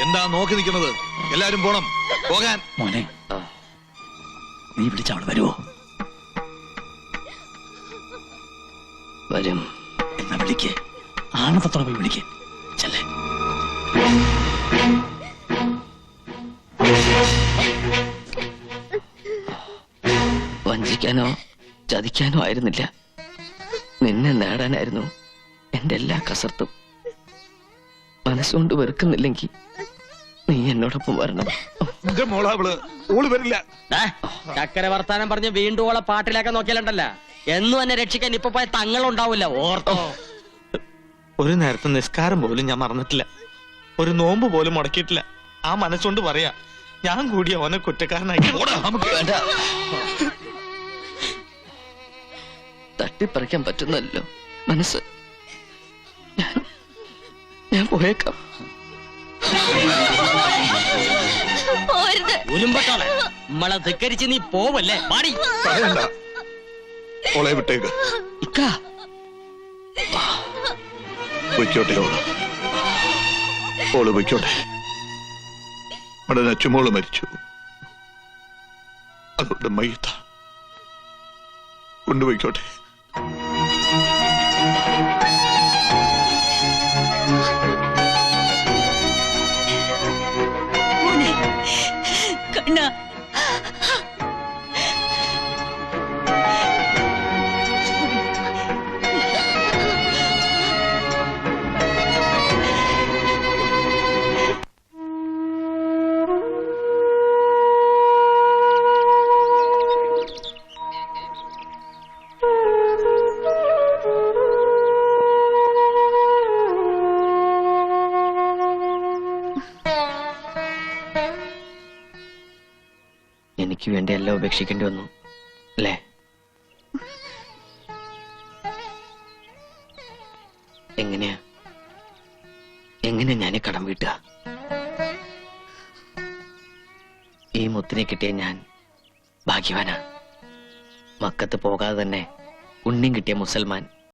എന്താ നോക്കി നിൽക്കുന്നത്? എല്ലാരും പോണം. പോകാൻ. മോനെ, നീ വിളിച്ചവൾ വരുവോ? വരും. എന്നാ വിളിക്ക്. ആണത്തോടെ പോയി വിളിക്ക്. ചെല്ലേ. വഞ്ചിക്കാനോ ചതിക്കാനോ ആയിരുന്നില്ല, നിന്നെ നേടാനായിരുന്നു എന്റെ എല്ലാ കസർത്തും. മനസ്സുകൊണ്ട് വെറുക്കുന്നില്ലെങ്കിൽ നീ എന്നോടൊപ്പം വരണം. ചക്കര വർത്താനം പറഞ്ഞ് വീണ്ടും ഓളെ പാട്ടിലാക്കാൻ നോക്കിയാലുണ്ടല്ല, എന്നും എന്നെ രക്ഷിക്കാൻ ഇപ്പൊ പോയ തങ്ങളുണ്ടാവില്ല. ഓർത്തോ? ഒരു നേരത്തെ നിസ്കാരം പോലും ഞാൻ മറന്നിട്ടില്ല, ഒരു നോമ്പ് പോലും മുടക്കിയിട്ടില്ല. ആ മനസ്സുകൊണ്ട് പറയാ, ഞാൻ കൂടി അവനെ കുറ്റക്കാരനാക്കി. തട്ടിപ്പറിക്കാൻ പറ്റുന്നല്ലോ മനസ്സ്. ഞാൻ പോയേക്കാം. ഉരുമ്പട്ടോളെ, നമ്മളെ ധിക്കരിച്ച് നീ പോവല്ലേ? പാടി ഓളെ വിട്ടേക്ക്. ഇക്കാ വയ്ക്കോട്ടെ, ഓള് വയ്ക്കോട്ടെ. അവിടെ നച്ചുമോള് മരിച്ചു, അതുകൊണ്ട് മയ്യത്ത കൊണ്ടുപോയിക്കോട്ടെ. കണ്ണ, എനിക്ക് വേണ്ടി എല്ലാം ഉപേക്ഷിക്കേണ്ടി വന്നു അല്ലേ? എങ്ങനെയാ ഞാനീ കടം വീട്ടുക? ഈ മുത്തിനെ കിട്ടിയ ഞാൻ ഭാഗ്യവാനാ. മക്കത്ത് പോകാതെ തന്നെ പുണ്യം കിട്ടിയ മുസൽമാൻ